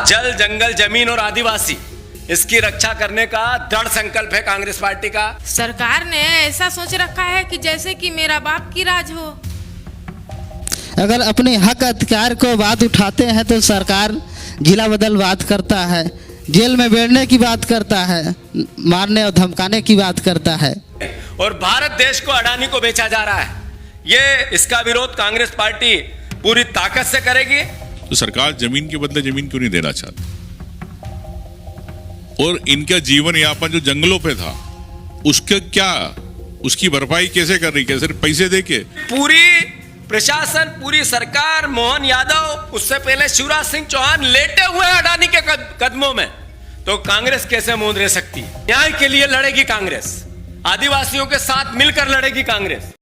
जल, जंगल, जमीन और आदिवासी, इसकी रक्षा करने का दृढ़ संकल्प है कांग्रेस पार्टी का। सरकार ने ऐसा सोच रखा है कि जैसे कि मेरा बाप की राज हो। अगर अपने हक अधिकार को बात उठाते हैं तो सरकार जिला बदल बात करता है, जेल में बैठने की बात करता है, मारने और धमकाने की बात करता है। और भारत देश को अडानी को बेचा जा रहा है। ये इसका विरोध कांग्रेस पार्टी पूरी ताकत से करेगी। तो सरकार जमीन के बदले जमीन क्यों नहीं देना चाहती? और इनका जीवन यापन जो जंगलों पे था उसके क्या, उसकी भरपाई कैसे कर रही? कैसे पैसे देके? पूरी प्रशासन, पूरी सरकार, मोहन यादव, उससे पहले शिवराज सिंह चौहान लेटे हुए अडानी के कदमों में, तो कांग्रेस कैसे मुंह रह सकती है? न्याय के लिए लड़ेगी कांग्रेस, आदिवासियों के साथ मिलकर लड़ेगी कांग्रेस।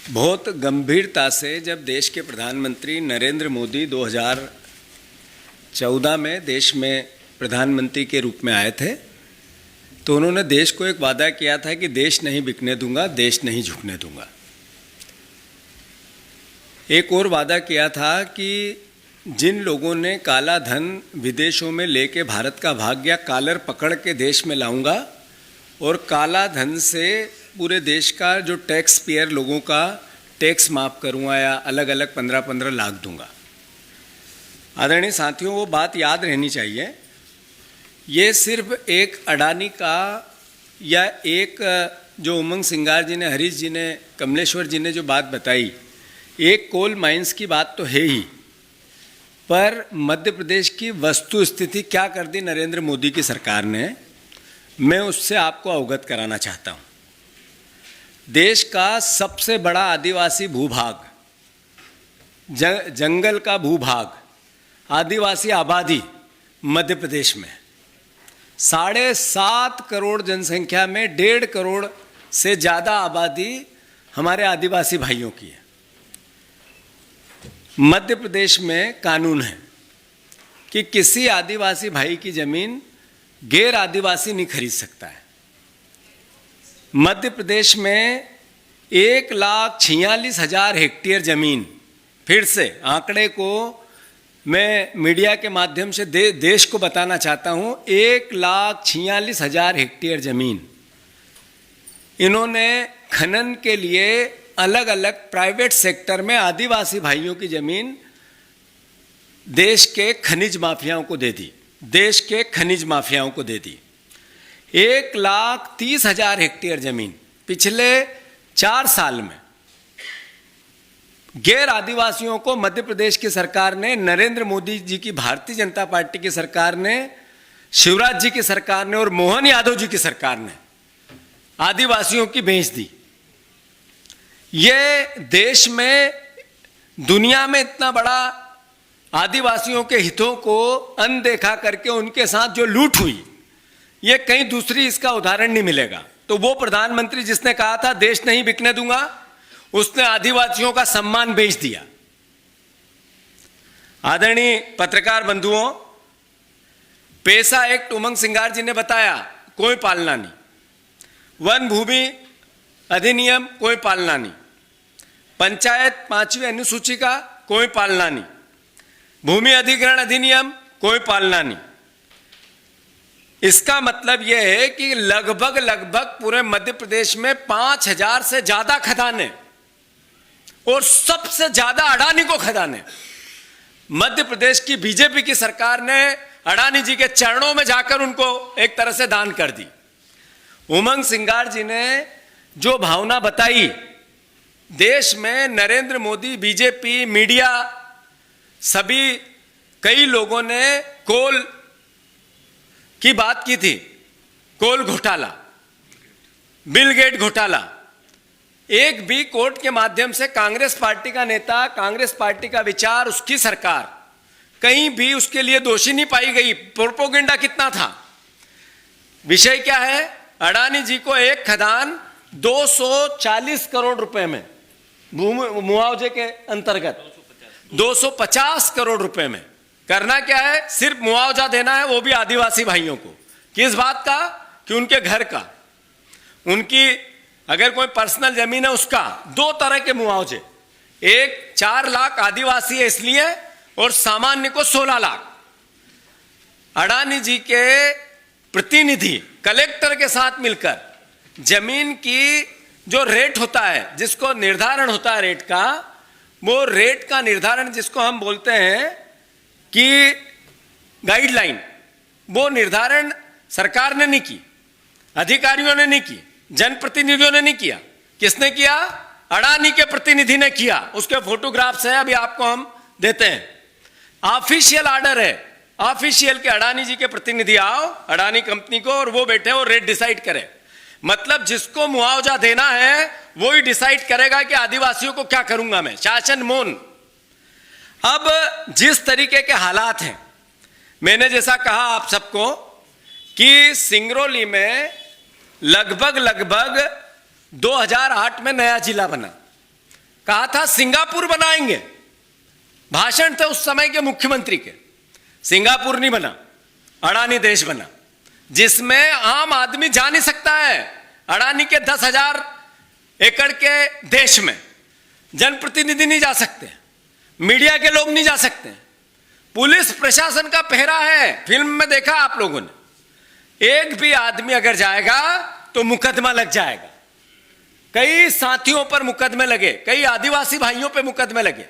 बहुत गंभीरता से जब देश के प्रधानमंत्री नरेंद्र मोदी 2014 में देश में प्रधानमंत्री के रूप में आए थे, तो उन्होंने देश को एक वादा किया था कि देश नहीं बिकने दूंगा, देश नहीं झुकने दूंगा। एक और वादा किया था कि जिन लोगों ने काला धन विदेशों में लेके भारत का भाग्य कॉलर पकड़ के देश में लाऊंगा और काला धन से पूरे देश का जो टैक्स पेयर लोगों का टैक्स माफ़ करूंगा या अलग अलग 15-15 लाख दूंगा। आदरणीय साथियों, वो बात याद रहनी चाहिए। ये सिर्फ एक अडानी का या एक जो उमंग सिंगार जी ने, हरीश जी ने, कमलेश्वर जी ने जो बात बताई, एक कोल माइंस की बात तो है ही, पर मध्य प्रदेश की वस्तु स्थिति क्या कर दी नरेंद्र मोदी की सरकार ने, मैं उससे आपको अवगत कराना चाहता हूँ। देश का सबसे बड़ा आदिवासी भूभाग, जंगल का भूभाग, आदिवासी आबादी मध्य प्रदेश में 7.5 करोड़ जनसंख्या में 1.5 करोड़ से ज़्यादा आबादी हमारे आदिवासी भाइयों की है। मध्य प्रदेश में कानून है कि किसी आदिवासी भाई की ज़मीन गैर आदिवासी नहीं खरीद सकता है। मध्य प्रदेश में 1,46,000 हेक्टेयर जमीन, फिर से आंकड़े को मैं मीडिया के माध्यम से देश को बताना चाहता हूं, 1,46,000 हेक्टेयर जमीन इन्होंने खनन के लिए अलग अलग प्राइवेट सेक्टर में आदिवासी भाइयों की जमीन देश के खनिज माफियाओं को दे दी, देश के खनिज माफियाओं को दे दी। 1,30,000 हेक्टेयर जमीन पिछले 4 साल में गैर आदिवासियों को मध्य प्रदेश की सरकार ने, नरेंद्र मोदी जी की भारतीय जनता पार्टी की सरकार ने, शिवराज जी की सरकार ने और मोहन यादव जी की सरकार ने आदिवासियों की बेच दी। ये देश में, दुनिया में इतना बड़ा आदिवासियों के हितों को अनदेखा करके उनके साथ जो लूट हुई, ये कहीं दूसरी इसका उदाहरण नहीं मिलेगा। तो वो प्रधानमंत्री जिसने कहा था देश नहीं बिकने दूंगा, उसने आदिवासियों का सम्मान बेच दिया। आदरणीय पत्रकार बंधुओं, पैसा एक्ट उमंग सिंगार जी ने बताया, कोई पालना नहीं। वन भूमि अधिनियम, कोई पालना नहीं। पंचायत 5वीं अनुसूची का कोई पालना नहीं। भूमि अधिग्रहण अधिनियम, कोई पालना नहीं। इसका मतलब यह है कि लगभग पूरे मध्य प्रदेश में 5,000 से ज्यादा खदानें और सबसे ज्यादा अडानी को खदानें मध्य प्रदेश की बीजेपी की सरकार ने अडानी जी के चरणों में जाकर उनको एक तरह से दान कर दी। उमंग सिंगार जी ने जो भावना बताई, देश में नरेंद्र मोदी, बीजेपी, मीडिया, सभी कई लोगों ने कोल की बात की थी, कोल घोटाला, बिल गेट घोटाला। एक भी कोर्ट के माध्यम से कांग्रेस पार्टी का नेता, कांग्रेस पार्टी का विचार, उसकी सरकार कहीं भी उसके लिए दोषी नहीं पाई गई। प्रोपोगेंडा कितना था? विषय क्या है? अडानी जी को एक खदान 240 करोड़ रुपए में, मुआवजे के अंतर्गत 250 करोड़ रुपए में करना क्या है? सिर्फ मुआवजा देना है, वो भी आदिवासी भाइयों को। किस बात का? कि उनके घर का। उनकी अगर कोई पर्सनल जमीन है उसका 2 तरह के मुआवजे, एक 4 लाख आदिवासी है इसलिए, और सामान्य को 16 लाख। अडानी जी के प्रतिनिधि कलेक्टर के साथ मिलकर जमीन की जो रेट होता है, जिसको निर्धारण होता है रेट का, वो रेट का निर्धारण जिसको हम बोलते हैं कि गाइडलाइन, वो निर्धारण सरकार ने नहीं की, अधिकारियों ने नहीं की, जनप्रतिनिधियों ने नहीं किया। किसने किया? अडानी के प्रतिनिधि ने किया। उसके फोटोग्राफ्स हैं, अभी आपको हम देते हैं। ऑफिशियल ऑर्डर है, ऑफिशियल के अडानी जी के प्रतिनिधि आओ अडानी कंपनी को, और वो बैठे और रेट डिसाइड करे। मतलब जिसको मुआवजा देना है वो ही डिसाइड करेगा कि आदिवासियों को क्या करूंगा मैं, शासन मौन। अब जिस तरीके के हालात हैं, मैंने जैसा कहा आप सबको कि सिंगरौली में लगभग 2008 में नया जिला बना, कहा था सिंगापुर बनाएंगे, भाषण थे उस समय के मुख्यमंत्री के। सिंगापुर नहीं बना, अडानी देश बना, जिसमें आम आदमी जा नहीं सकता है। अडानी के 10,000 एकड़ के देश में जनप्रतिनिधि नहीं जा सकते, मीडिया के लोग नहीं जा सकते, पुलिस प्रशासन का पहरा है। फिल्म में देखा आप लोगों ने, एक भी आदमी अगर जाएगा तो मुकदमा लग जाएगा। कई साथियों पर मुकदमे लगे, कई आदिवासी भाइयों पर मुकदमे लगे।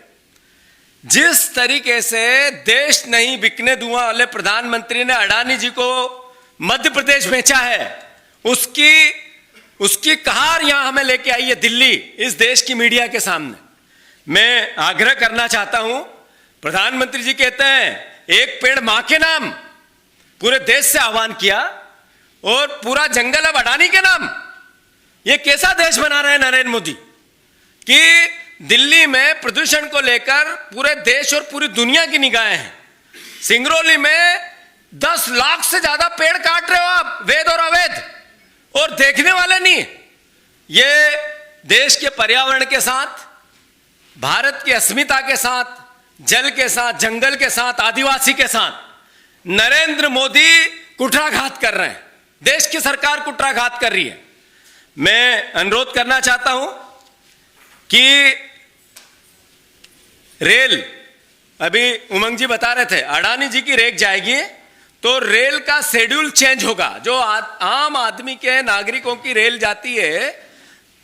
जिस तरीके से देश नहीं बिकने दूंगा वाले प्रधानमंत्री ने अडानी जी को मध्य प्रदेश बेचा है, उसकी कहार यहां हमें लेके आई है दिल्ली, इस देश की मीडिया के सामने। मैं आग्रह करना चाहता हूं, प्रधानमंत्री जी कहते हैं एक पेड़ मां के नाम, पूरे देश से आह्वान किया, और पूरा जंगल अब अडानी के नाम। ये कैसा देश बना रहे हैं नरेंद्र मोदी कि दिल्ली में प्रदूषण को लेकर पूरे देश और पूरी दुनिया की निगाहें हैं। सिंगरौली में 10 लाख से ज्यादा पेड़ काट रहे हो आप, वैध और अवैध, और देखने वाले नहीं। ये देश के पर्यावरण के साथ, भारत की अस्मिता के साथ, जल के साथ, जंगल के साथ, आदिवासी के साथ नरेंद्र मोदी कुठाराघात कर रहे हैं। देश की सरकार कुठाराघात कर रही है। मैं अनुरोध करना चाहता हूं कि रेल, अभी उमंग जी बता रहे थे अडानी जी की रेक जाएगी तो रेल का शेड्यूल चेंज होगा। जो आम आदमी के नागरिकों की रेल जाती है,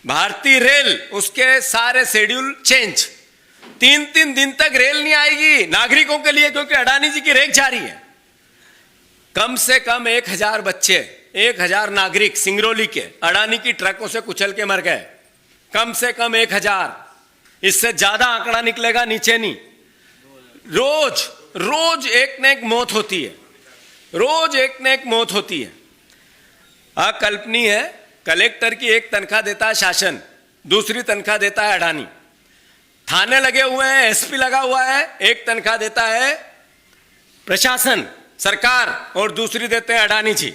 भारतीय रेल, उसके सारे शेड्यूल चेंज। 3-3 दिन तक रेल नहीं आएगी नागरिकों के लिए, क्योंकि अडानी जी की रेक जा रही है। कम से कम 1000 बच्चे, 1000 नागरिक सिंगरौली के अडानी की ट्रकों से कुचल के मर गए। कम से कम 1000, इससे ज्यादा आंकड़ा निकलेगा नीचे नहीं। रोज एक न एक मौत होती है, रोज एक न एक मौत होती है। अकल्पनीय है। कलेक्टर की एक तनख्वाह देता है शासन, दूसरी तनख्वाह देता है अडानी। थाने लगे हुए हैं, एसपी लगा हुआ है, एक तनख्वाह देता है प्रशासन, सरकार, और दूसरी देते हैं अडानी जी।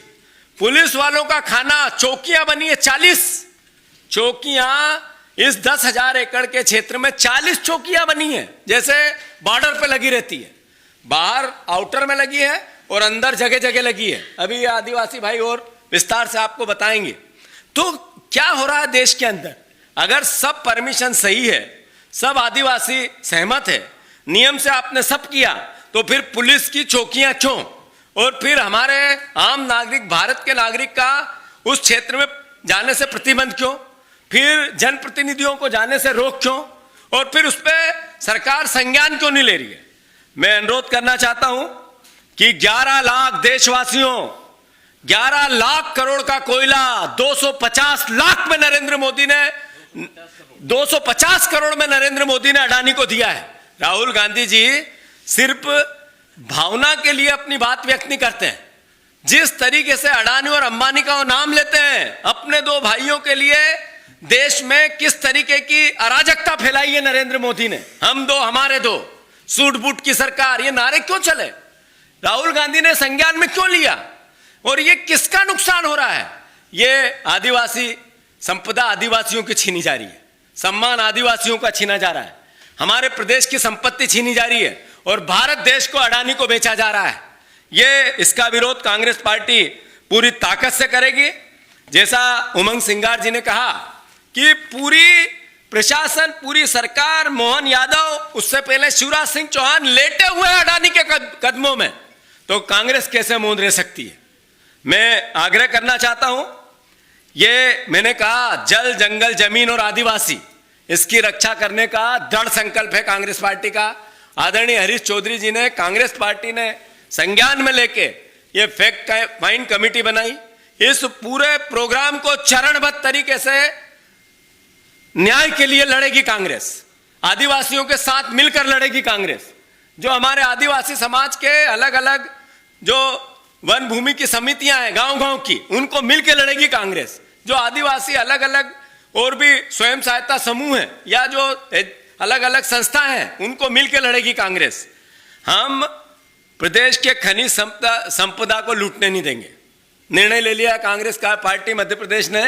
पुलिस वालों का खाना, चौकियां बनी है 40 चौकियां, इस 10,000 एकड़ के क्षेत्र में 40 चौकियां बनी है, जैसे बॉर्डर पे लगी रहती है। बाहर आउटर में लगी है और अंदर जगह जगह लगी है। अभी आदिवासी भाई और विस्तार से आपको बताएंगे। तो क्या हो रहा है देश के अंदर? अगर सब परमिशन सही है, सब आदिवासी सहमत है, नियम से आपने सब किया, तो फिर पुलिस की चौकियां क्यों? और फिर हमारे आम नागरिक, भारत के नागरिक का उस क्षेत्र में जाने से प्रतिबंध क्यों? फिर जनप्रतिनिधियों को जाने से रोक क्यों? और फिर उस पर सरकार संज्ञान क्यों नहीं ले रही है? मैं अनुरोध करना चाहता हूं कि 11 लाख देशवासियों, 11 लाख करोड़ का कोयला 250 लाख में नरेंद्र मोदी ने, 250 करोड़ में नरेंद्र मोदी ने अडानी को दिया है। राहुल गांधी जी सिर्फ भावना के लिए अपनी बात व्यक्त नहीं करते हैं। जिस तरीके से अडानी और अंबानी का नाम लेते हैं, अपने 2 भाइयों के लिए देश में किस तरीके की अराजकता फैलाई है नरेंद्र मोदी ने। हम 2 हमारे 2, सूट बूट की सरकार, ये नारे क्यों चले? राहुल गांधी ने संज्ञान में क्यों लिया? और ये किसका नुकसान हो रहा है? ये आदिवासी संपदा आदिवासियों की छीनी जा रही है, सम्मान आदिवासियों का छीना जा रहा है, हमारे प्रदेश की संपत्ति छीनी जा रही है, और भारत देश को अडानी को बेचा जा रहा है। ये इसका विरोध कांग्रेस पार्टी पूरी ताकत से करेगी। जैसा उमंग सिंगार जी ने कहा कि पूरी प्रशासन, पूरी सरकार, मोहन यादव, उससे पहले शिवराज सिंह चौहान लेटे हुए अडानी के कदमों में, तो कांग्रेस कैसे मौन रह सकती है। मैं आग्रह करना चाहता हूं, ये मैंने कहा जल, जंगल, जमीन और आदिवासी, इसकी रक्षा करने का दृढ़ संकल्प है कांग्रेस पार्टी का। आदरणीय हरीश चौधरी जी ने, कांग्रेस पार्टी ने संज्ञान में लेके ये फैक्ट फाइंड कमेटी बनाई। इस पूरे प्रोग्राम को चरणबद्ध तरीके से न्याय के लिए लड़ेगी कांग्रेस, आदिवासियों के साथ मिलकर लड़ेगी कांग्रेस। जो हमारे आदिवासी समाज के अलग अलग जो वन भूमि की समितियां हैं गांव गांव की, उनको मिलकर लड़ेगी कांग्रेस। जो आदिवासी अलग अलग और भी स्वयं सहायता समूह हैं या जो अलग अलग संस्थाएं हैं, उनको मिलकर लड़ेगी कांग्रेस। हम प्रदेश के खनिज संपदा को लूटने नहीं देंगे। निर्णय ले लिया कांग्रेस का पार्टी मध्य प्रदेश ने,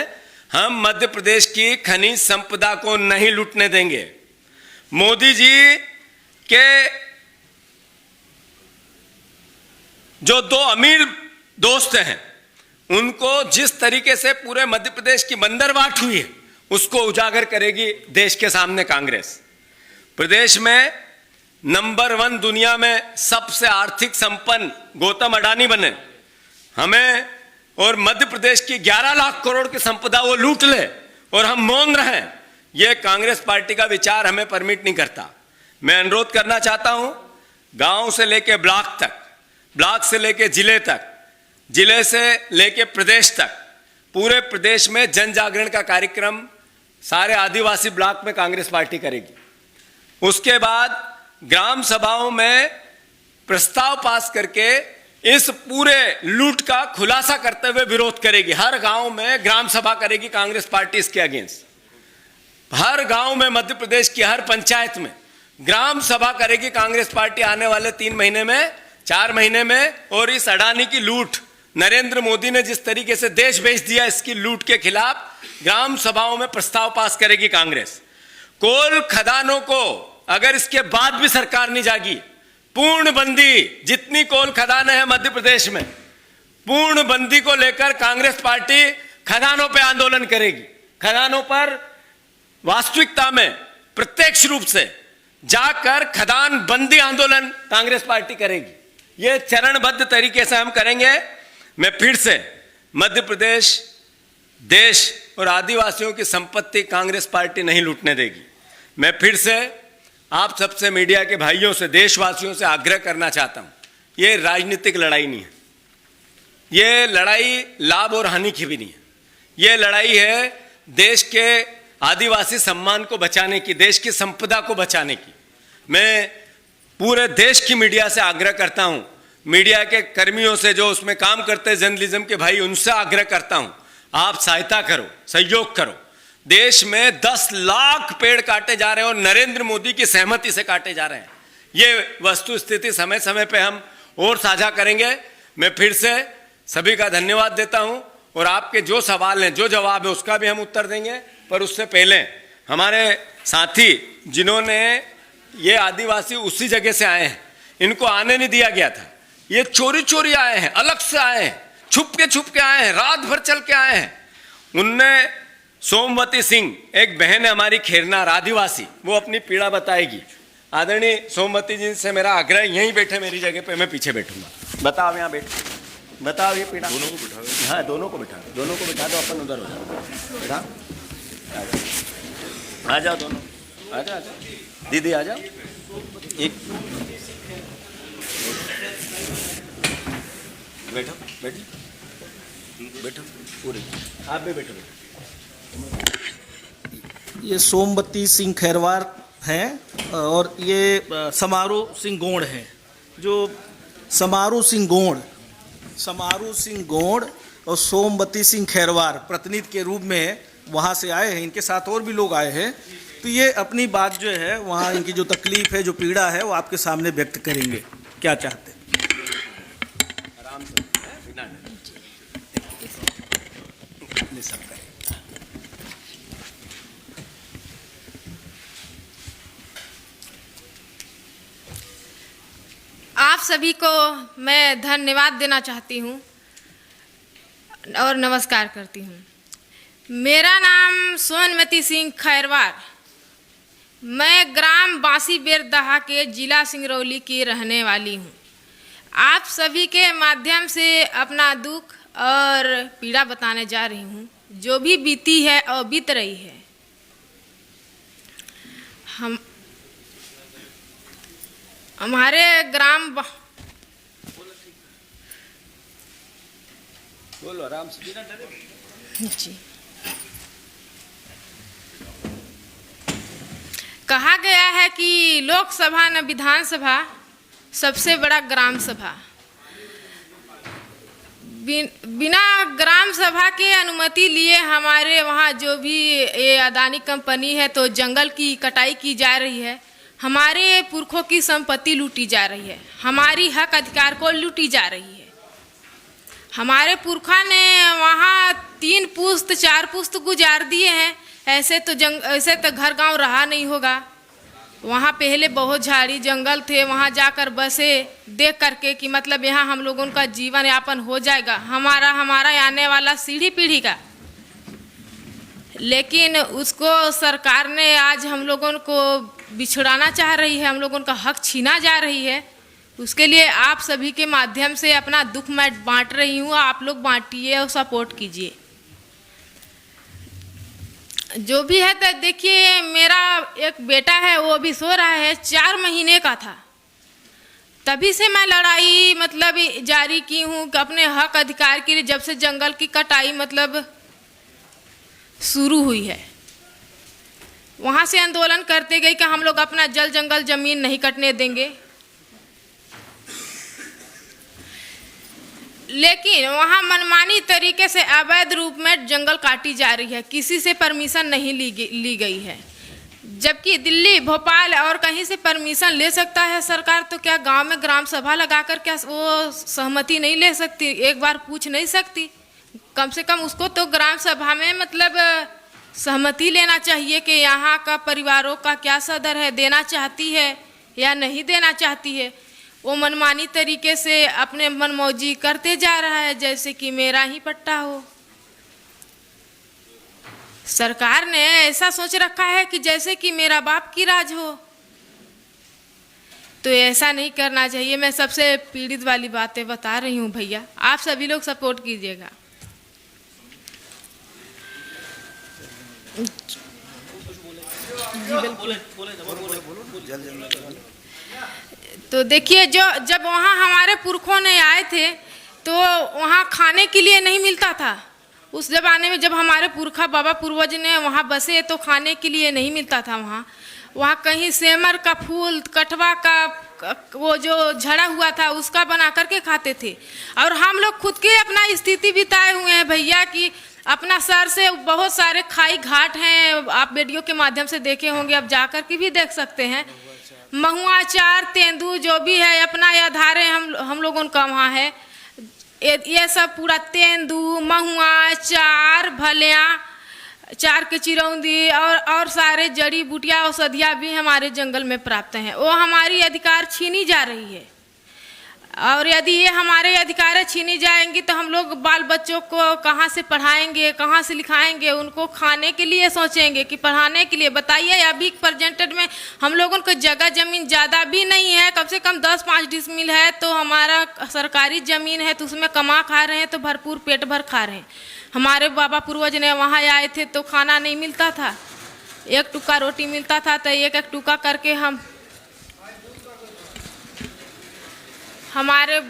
हम मध्य प्रदेश की खनिज संपदा को नहीं लूटने देंगे। मोदी जी के जो दो अमीर दोस्त हैं, उनको जिस तरीके से पूरे मध्य प्रदेश की बंदरबाट हुई है, उसको उजागर करेगी देश के सामने कांग्रेस। प्रदेश में नंबर 1 दुनिया में सबसे आर्थिक संपन्न गौतम अडानी बने, हमें और मध्य प्रदेश की 11 लाख करोड़ की संपदा वो लूट ले और हम मौन रहें, ये कांग्रेस पार्टी का विचार हमें परमिट नहीं करता। मैं अनुरोध करना चाहता हूं, गांव से लेके ब्लॉक तक, ब्लॉक से लेके जिले तक, जिले से लेके प्रदेश तक, पूरे प्रदेश में जन जागरण का कार्यक्रम सारे आदिवासी ब्लॉक में कांग्रेस पार्टी करेगी। उसके बाद ग्राम सभाओं में प्रस्ताव पास करके इस पूरे लूट का खुलासा करते हुए विरोध करेगी। हर गांव में ग्राम सभा करेगी कांग्रेस पार्टी इसके अगेंस्ट। हर गांव में, मध्य प्रदेश की हर पंचायत में ग्राम सभा करेगी कांग्रेस पार्टी आने वाले 3 महीने में, 4 महीने में। और इस अडानी की लूट, नरेंद्र मोदी ने जिस तरीके से देश बेच दिया, इसकी लूट के खिलाफ ग्राम सभाओं में प्रस्ताव पास करेगी कांग्रेस। कोल खदानों को अगर इसके बाद भी सरकार नहीं जागी, पूर्ण बंदी, जितनी कोल खदानें हैं मध्य प्रदेश में, पूर्ण बंदी को लेकर कांग्रेस पार्टी खदानों पे आंदोलन करेगी। खदानों पर वास्तविकता में प्रत्यक्ष रूप से जाकर खदान बंदी आंदोलन कांग्रेस पार्टी करेगी। ये चरणबद्ध तरीके से हम करेंगे। मैं फिर से मध्य प्रदेश, देश और आदिवासियों की संपत्ति कांग्रेस पार्टी नहीं लूटने देगी। मैं फिर से आप सबसे, मीडिया के भाइयों से, देशवासियों से आग्रह करना चाहता हूं, ये राजनीतिक लड़ाई नहीं है, ये लड़ाई लाभ और हानि की भी नहीं है। ये लड़ाई है देश के आदिवासी सम्मान को बचाने की, देश की संपदा को बचाने की। मैं पूरे देश की मीडिया से आग्रह करता हूं, मीडिया के कर्मियों से, जो उसमें काम करते हैं जर्नलिज्म के भाई, उनसे आग्रह करता हूं, आप सहायता करो, सहयोग करो। देश में 10 लाख पेड़ काटे जा रहे हैं और नरेंद्र मोदी की सहमति से काटे जा रहे हैं। ये वस्तु स्थिति समय समय पे हम और साझा करेंगे। मैं फिर से सभी का धन्यवाद देता हूं और आपके जो सवाल हैं, जो जवाब है, उसका भी हम उत्तर देंगे। पर उससे पहले हमारे साथी जिन्होंने, ये आदिवासी उसी जगह से आए हैं, इनको आने नहीं दिया गया था, ये चोरी चोरी आए हैं, अलग से आए हैं, छुप के आए हैं, रात भर चल के आए हैं। उनने सोमवती सिंह, एक बहन है हमारी खेरनार आदिवासी, वो अपनी पीड़ा बताएगी। आदरणीय सोमवती जी से मेरा आग्रह, यहीं बैठे मेरी जगह पे, मैं पीछे बैठूंगा। बताओ, यहाँ बैठ, बताओ ये पीड़ा। दोनों को बिठा दो। हाँ, दोनों को बिठा दो, दोनों को बिठा दो, अपन उधर हो जाओ। बैठा, आ जाओ दोनों, आ जाओ, दीदी आ जाओ। एक बैठो, बैठो पूरे, आप भी बैठो। ये सोमवती सिंह खैरवार हैं और ये समारोह सिंह गोंड हैं। जो समारोह सिंह गोंड और सोमवती सिंह खैरवार प्रतिनिधि के रूप में वहाँ से आए हैं। इनके साथ और भी लोग आए हैं, तो ये अपनी बात जो है, वहाँ इनकी जो तकलीफ है, जो पीड़ा है, वो आपके सामने व्यक्त करेंगे। क्या चाहते हैं? आराम से, आप सभी को मैं धन्यवाद देना चाहती हूँ और नमस्कार करती हूँ। मेरा नाम सोनमती सिंह खैरवार। मैं ग्राम बांसी बेरदहा के जिला सिंगरौली की रहने वाली हूँ। आप सभी के माध्यम से अपना दुख और पीड़ा बताने जा रही हूँ। जो भी बीती है और बीत रही है। हमारे ग्राम बोलो आराम से, बिना डरे। जी। कहा गया है कि लोकसभा न विधानसभा, सबसे बड़ा ग्राम सभा। बिना ग्राम सभा के अनुमति लिए हमारे वहाँ जो भी ये अदानी कंपनी है तो जंगल की कटाई की जा रही है। हमारे पुरखों की संपत्ति लूटी जा रही है। हमारी हक अधिकार को लूटी जा रही है। हमारे पुरखा ने वहाँ 3 पुश्त 4 पुश्त गुजार दिए हैं। ऐसे तो घर गांव रहा नहीं होगा। वहाँ पहले बहुत झाड़ी जंगल थे। वहाँ जाकर बसे देख करके कि मतलब यहाँ हम लोगों का जीवन यापन हो जाएगा, हमारा आने वाला सीढ़ी पीढ़ी का। लेकिन उसको सरकार ने आज हम लोगों को बिछड़ाना चाह रही है, हम लोगों का हक छीना जा रही है। उसके लिए आप सभी के माध्यम से अपना दुख मैं बांट रही हूँ। आप लोग बांटिए और सपोर्ट कीजिए। जो भी है तो देखिए, मेरा एक बेटा है, वो भी सो रहा है, 4 महीने का था। तभी से मैं लड़ाई मतलब जारी की हूँ कि अपने हक अधिकार के लिए, जब से जंगल की कटाई मतलब शुरू हुई है। वहाँ से आंदोलन करते गए कि हम लोग अपना जल जंगल जमीन नहीं कटने देंगे। लेकिन वहाँ मनमानी तरीके से अवैध रूप में जंगल काटी जा रही है। किसी से परमिशन नहीं ली गई है। जबकि दिल्ली, भोपाल और कहीं से परमिशन ले सकता है सरकार, तो क्या गांव में ग्राम सभा लगाकर क्या वो सहमति नहीं ले सकती? एक बार पूछ नहीं सकती? कम से कम उसको तो ग्राम सभा में मतलब सहमति लेना चाहिए कि यहाँ का परिवारों का क्या सदर है, देना चाहती है या नहीं देना चाहती है। वो मनमानी तरीके से अपने मनमौजी करते जा रहा है, जैसे कि मेरा ही पट्टा हो। सरकार ने ऐसा सोच रखा है कि जैसे कि मेरा बाप की राज हो। तो ऐसा नहीं करना चाहिए। मैं सबसे पीड़ित वाली बातें बता रही हूँ भैया, आप सभी लोग सपोर्ट कीजिएगा। तो देखिए, जब वहाँ हमारे पुरखों ने आए थे तो वहाँ खाने के लिए नहीं मिलता था। उस ज़माने में जब हमारे पुरखा बाबा पूर्वज ने वहाँ बसे तो खाने के लिए नहीं मिलता था। वहाँ कहीं सेमर का फूल, कटवा का वो जो झड़ा हुआ था उसका बना करके खाते थे। और हम लोग खुद के अपना स्थिति बिताए हुए हैं भैया कि अपना सर से बहुत सारे खाई घाट हैं। आप वीडियो के माध्यम से देखे होंगे, आप जाकर के भी देख सकते हैं। महुआ, चार, तेंदू जो भी है अपना आधारे हम लोगों का वहाँ है। ये सब पूरा तेंदू, महुआ, चार, भलिया, चार के चिरौंदी और सारे जड़ी बूटियाँ औषधियाँ भी हमारे जंगल में प्राप्त हैं। वो हमारी अधिकार छीनी जा रही है। और यदि ये हमारे अधिकार छीनी जाएंगी तो हम लोग बाल बच्चों को कहाँ से पढ़ाएंगे, कहाँ से लिखाएंगे? उनको खाने के लिए सोचेंगे कि पढ़ाने के लिए? बताइए, अभी प्रेजेंटेड में हम लोगों को जगह जमीन ज़्यादा भी नहीं है, कम से कम 10-5 डिसमिल है। तो हमारा सरकारी ज़मीन है तो उसमें कमा खा रहे हैं, तो भरपूर पेट भर खा रहे हैं। हमारे बाबा पूर्वज ने वहाँ आए थे तो खाना नहीं मिलता था, 1 टुक्का रोटी मिलता था। तो 1-1 टुक्का करके हमारे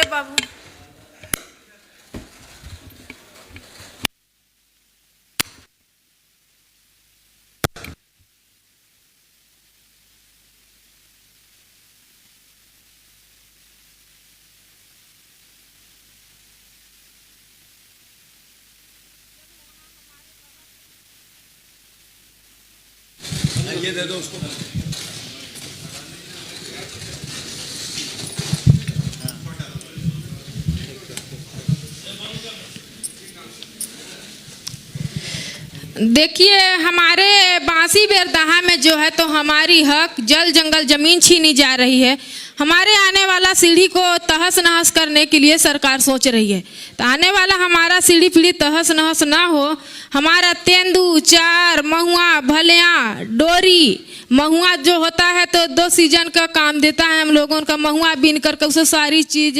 बाबू ये दे दो उसको। देखिए, हमारे बांसी बेरदहा में जो है तो हमारी हक जल जंगल जमीन छीनी जा रही है। हमारे आने वाला सीढ़ी को तहस नहस करने के लिए सरकार सोच रही है। तो आने वाला हमारा सीढ़ी पीढ़ी तहस नहस ना हो, हमारा तेंदू, चार, महुआ, भलिया, डोरी, महुआ जो होता है तो 2 सीजन का काम देता है हम लोगों का। महुआ बीन करके उसे सारी चीज़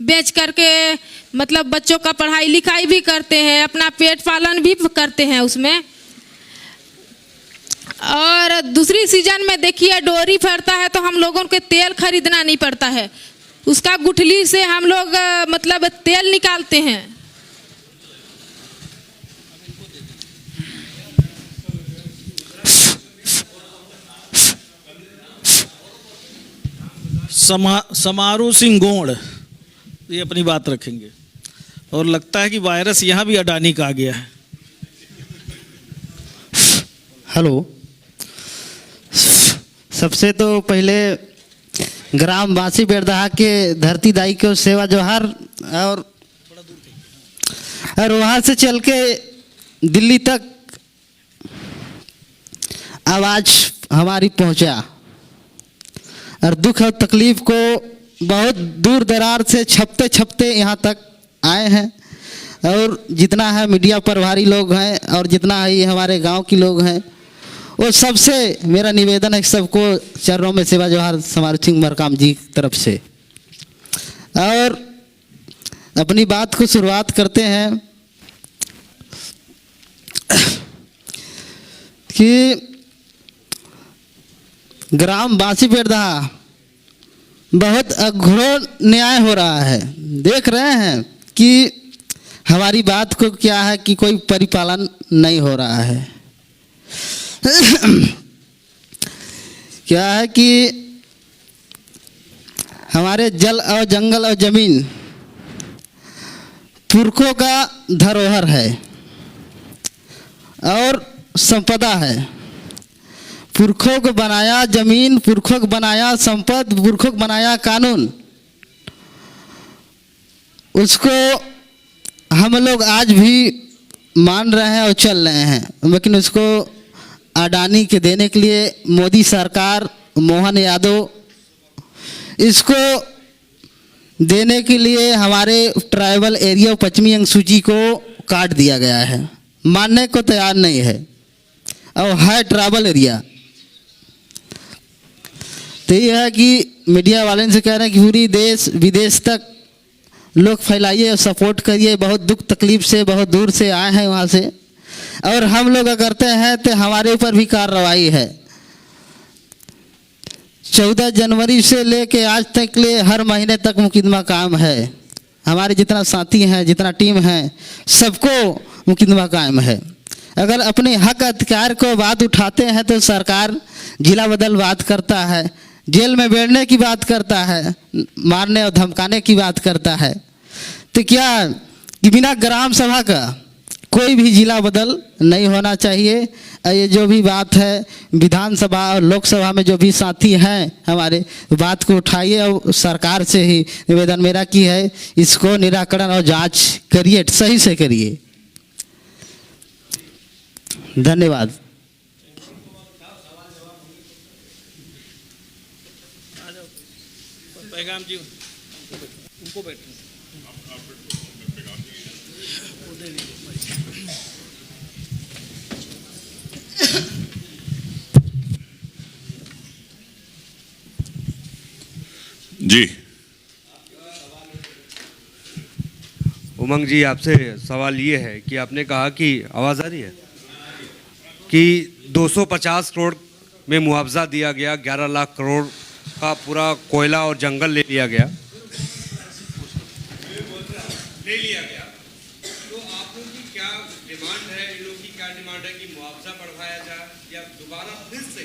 बेच करके मतलब बच्चों का पढ़ाई लिखाई भी करते हैं, अपना पेट पालन भी करते हैं उसमें। और दूसरी सीजन में देखिए डोरी फरता है तो हम लोगों को तेल खरीदना नहीं पड़ता है, उसका गुठली से हम लोग मतलब तेल निकालते हैं। समारू सिंह गोंड ये अपनी बात रखेंगे और लगता है कि वायरस यहाँ भी अडानी का आ गया है। हेलो, सबसे तो पहले ग्राम बांसी बेरदहा के धरती दाई को सेवा जोहार। और वहाँ से चल के दिल्ली तक आवाज़ हमारी पहुँचा और दुख और तकलीफ़ को बहुत दूर दरार से छपते छपते यहाँ तक आए हैं। और जितना है मीडिया प्रभारी लोग हैं और जितना है हमारे गांव के लोग हैं, वो सबसे मेरा निवेदन है सबको चरणों में सेवा जोहार समारू सिंह मरकाम जी की तरफ से। और अपनी बात को शुरुआत करते हैं कि ग्राम बांसी बेरदहा बहुत अघोर न्याय हो रहा है। देख रहे हैं कि हमारी बात को क्या है कि कोई परिपालन नहीं हो रहा है। क्या है कि हमारे जल और जंगल और जमीन पुरखों का धरोहर है और संपदा है। पुरखों को बनाया जमीन, पुरखों को बनाया संपद, पुरखों को बनाया कानून, उसको हम लोग आज भी मान रहे हैं और चल रहे हैं। लेकिन उसको अडानी के देने के लिए मोदी सरकार, मोहन यादव, इसको देने के लिए हमारे ट्राइबल एरिया पश्चिमी अनुसूची को काट दिया गया है, मानने को तैयार नहीं है और है ट्राइबल एरिया। तो ये है कि मीडिया वाले से कह रहे हैं कि पूरी देश विदेश तक लोग फैलाइए और सपोर्ट करिए। बहुत दुख तकलीफ से बहुत दूर से आए हैं वहाँ से, और हम लोग करते हैं तो हमारे ऊपर भी कार्रवाई है। 14 जनवरी से लेके आज तक ले हर महीने तक मुकदमा कायम है। हमारे जितना साथी हैं, जितना टीम है, सबको मुकदमा कायम है। अगर अपने हक अधिकार को बात उठाते हैं तो सरकार जिला बदल बात करता है, जेल में बैठने की बात करता है, मारने और धमकाने की बात करता है। तो क्या कि बिना ग्राम सभा का कोई भी जिला बदल नहीं होना चाहिए। ये जो भी बात है विधानसभा और लोकसभा में जो भी साथी हैं हमारे, बात को उठाइए और सरकार से ही निवेदन मेरा की है, इसको निराकरण और जांच करिए, सही से करिए। धन्यवाद। पैगाम जी उनको बैठो। जी उमंग जी, आपसे सवाल ये है कि आपने कहा कि आवाज़ आ रही है कि 250 करोड़ में मुआवजा दिया गया, 11 लाख करोड़ का पूरा कोयला और जंगल ले लिया गया। तो आप लोगों की क्या डिमांड है, इन लोगों की क्या डिमांड है कि मुआवजा बढ़ाया जाए या दोबारा फिर से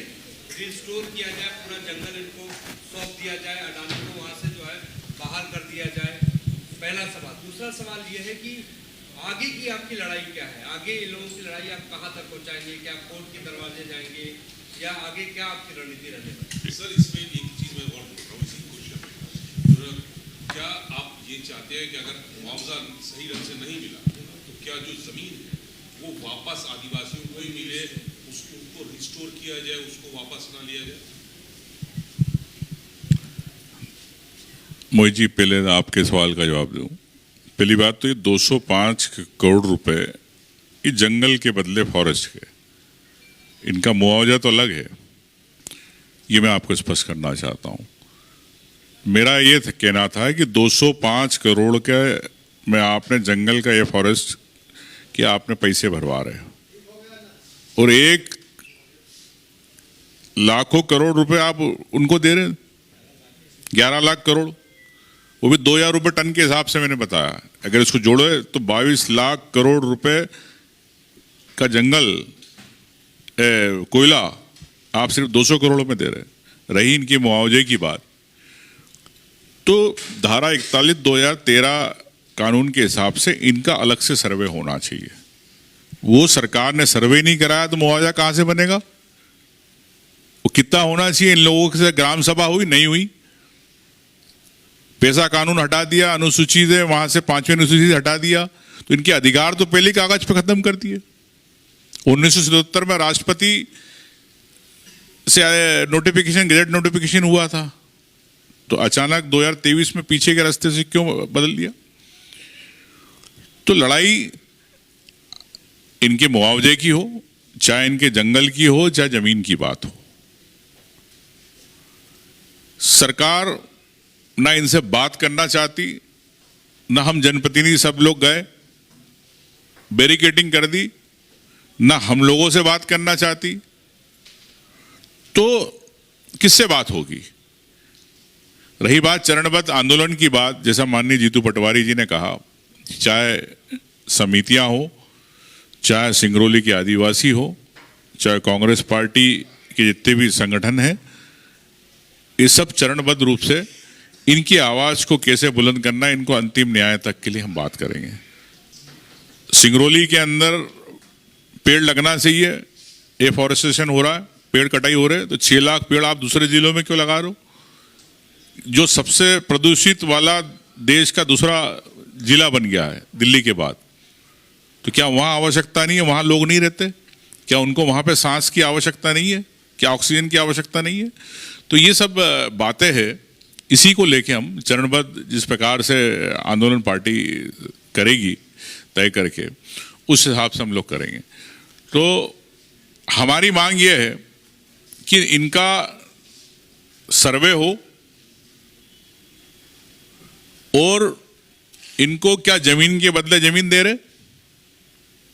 रिस्टोर किया जाए, पूरा जंगल इनको सौंप दिया जाए, अडानी को वहाँ से जो है बहाल कर दिया जाए? पहला सवाल। दूसरा सवाल ये है कि आगे की आपकी लड़ाई क्या है? आगे इन लोगों की लड़ाई आप कहाँ तक पहुँचाएंगे? क्या कोर्ट के दरवाजे जाएंगे या आगे क्या आपकी रणनीति रहेगी? सर, इसमें एक चीज मैं और बोल रहा हूँ इसी क्वेश्चन में, क्या आप ये चाहते हैं कि अगर मुआवजा सही ढंग से नहीं मिला तो क्या जो जमीन है वो वापस आदिवासियों को ही मिले, उसको रिस्टोर किया जाए, उसको वापस ना लिया जाए? मोहित जी, पहले आपके सवाल का जवाब दूं। पहली बात तो ये 205 करोड़ रुपए ये जंगल के बदले फॉरेस्ट के, इनका मुआवजा तो अलग है, ये मैं आपको स्पष्ट करना चाहता हूं। मेरा ये कहना था कि 205 करोड़ के में आपने जंगल का ये फॉरेस्ट कि आपने पैसे भरवा रहे हो और 1 लाखों करोड़ रुपए आप उनको दे रहे हैं, 11 लाख करोड़, वो भी 2000 रुपए टन के हिसाब से मैंने बताया। अगर इसको जोड़े तो 22 लाख करोड़ रुपए का जंगल कोयला आप सिर्फ 200 करोड़ में दे रहे हैं। रही इनकी मुआवजे की बात, तो धारा 41 2013 कानून के हिसाब से इनका अलग से सर्वे होना चाहिए। वो सरकार ने सर्वे नहीं कराया तो मुआवजा कहां से बनेगा? वो कितना होना चाहिए? इन लोगों से ग्राम सभा हुई नहीं हुई, पैसा कानून हटा दिया, अनुसूची से वहां से 5वीं अनुसूची से हटा दिया, तो इनके अधिकार तो पहले कागज पे खत्म कर दिए। 1977 में राष्ट्रपति से नोटिफिकेशन, गजट नोटिफिकेशन हुआ था, तो अचानक 2023 में पीछे के रास्ते से क्यों बदल दिया? तो लड़ाई इनके मुआवजे की हो, चाहे इनके जंगल की हो, चाहे जमीन की बात हो, सरकार ना इनसे बात करना चाहती, ना हम जनप्रतिनिधि सब लोग गए, बैरिकेडिंग कर दी, ना हम लोगों से बात करना चाहती, तो किससे बात होगी? रही बात चरणबद्ध आंदोलन की बात, जैसा माननीय जीतू पटवारी जी ने कहा, चाहे समितियां हो, चाहे सिंगरौली के आदिवासी हो, चाहे कांग्रेस पार्टी के जितने भी संगठन हैं, ये सब चरणबद्ध रूप से इनकी आवाज को कैसे बुलंद करना है, इनको अंतिम न्याय तक के लिए हम बात करेंगे। सिंगरौली के अंदर पेड़ लगना चाहिए, एफॉरेस्टेशन हो रहा है, पेड़ कटाई हो रहे हैं, तो 6 लाख पेड़ आप दूसरे जिलों में क्यों लगा रहे हो? जो सबसे प्रदूषित वाला देश का दूसरा जिला बन गया है दिल्ली के बाद, तो क्या वहां आवश्यकता नहीं है? वहां लोग नहीं रहते क्या? उनको वहां पे सांस की आवश्यकता नहीं है क्या? ऑक्सीजन की आवश्यकता नहीं है? तो ये सब बातें हैं, इसी को लेके हम चरणबद्ध जिस प्रकार से आंदोलन पार्टी करेगी तय करके, उस हिसाब से हम लोग करेंगे। तो हमारी मांग ये है कि इनका सर्वे हो और इनको क्या जमीन के बदले जमीन दे रहे?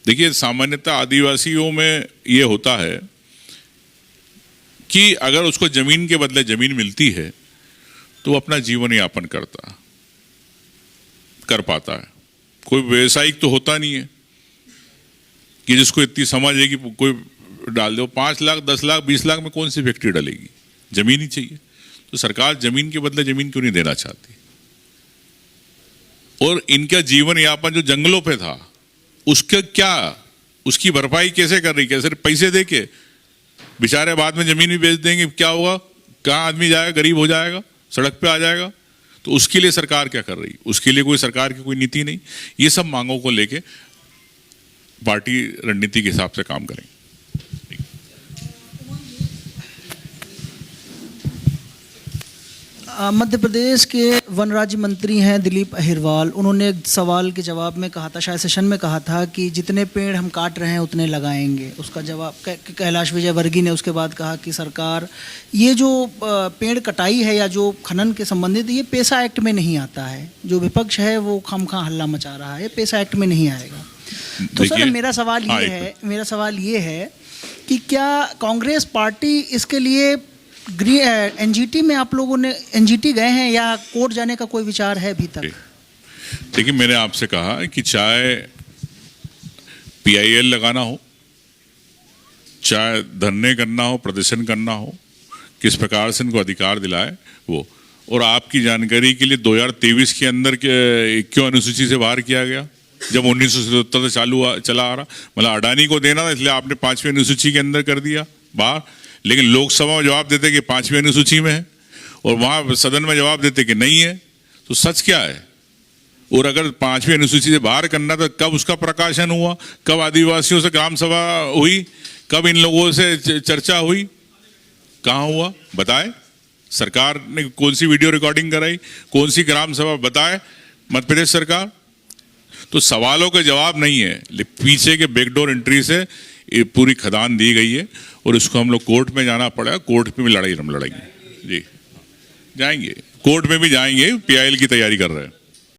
देखिए, सामान्यतः आदिवासियों में ये होता है कि अगर उसको जमीन के बदले जमीन मिलती है तो वो अपना जीवन यापन कर पाता है। कोई व्यवसायिक तो होता नहीं है कि जिसको इतनी समझ है कि कोई डाल दो 5 लाख 10 लाख 20 लाख में कौन सी फैक्ट्री डालेगी? जमीन ही चाहिए। तो सरकार जमीन के बदले जमीन क्यों नहीं देना चाहती? और इनका जीवन यापन जो जंगलों पे था उसकी भरपाई कैसे कर रही? कैसे पैसे दे के बेचारे बाद में जमीन भी बेच देंगे, क्या होगा? कहाँ आदमी जाएगा? गरीब हो जाएगा, सड़क पे आ जाएगा। तो उसके लिए सरकार क्या कर रही? उसके लिए कोई सरकार की कोई नीति नहीं। ये सब मांगों को लेके पार्टी रणनीति के हिसाब से काम करेंगे। मध्य प्रदेश के वन राज्य मंत्री हैं दिलीप अहिरवाल, उन्होंने एक सवाल के जवाब में कहा था, शायद सेशन में कहा था कि जितने पेड़ हम काट रहे हैं उतने लगाएंगे। उसका जवाब कैलाश विजयवर्गीय ने उसके बाद कहा कि सरकार ये जो पेड़ कटाई है या जो खनन के संबंधित, ये पेसा एक्ट में नहीं आता है। जो विपक्ष है वो खामखा हल्ला मचा रहा है, पेसा एक्ट में नहीं आएगा। तो सर मेरा सवाल ये है कि क्या कांग्रेस पार्टी इसके लिए एनजीटी में आप लोगों ने एनजीटी गए हैं या कोर्ट जाने का कोई विचार है अभी तक? देखिए, मैंने आपसे कहा कि चाहे पीआईएल लगाना हो, चाहे धरने करना हो, प्रदर्शन करना हो, किस प्रकार से इनको अधिकार दिलाए वो। और आपकी जानकारी के लिए 2023 के अंदर क्यों अनुसूची से बाहर किया गया? जब 1977 से चला आ रहा, मतलब अडानी को देना था इसलिए आपने 5वीं अनुसूची के अंदर कर दिया बाहर। लेकिन लोकसभा में जवाब देते कि 5वीं अनुसूची में है और वहां सदन में जवाब देते कि नहीं है। तो सच क्या है? और अगर 5वीं अनुसूची से बाहर करना तो कब उसका प्रकाशन हुआ? कब आदिवासियों से ग्राम सभा हुई? कब इन लोगों से चर्चा हुई? कहाँ हुआ? बताए। सरकार ने कौन सी वीडियो रिकॉर्डिंग कराई, कौन सी ग्राम सभा बताए मध्य प्रदेश सरकार? तो सवालों के जवाब नहीं है, पीछे के बैकडोर एंट्री से ये पूरी खदान दी गई है और इसको हम लोग कोर्ट में जाना पड़ेगा। कोर्ट में भी लड़ाई हम लड़ेंगे जी, जाएंगे कोर्ट में भी जाएंगे, PIL की तैयारी कर रहे हैं।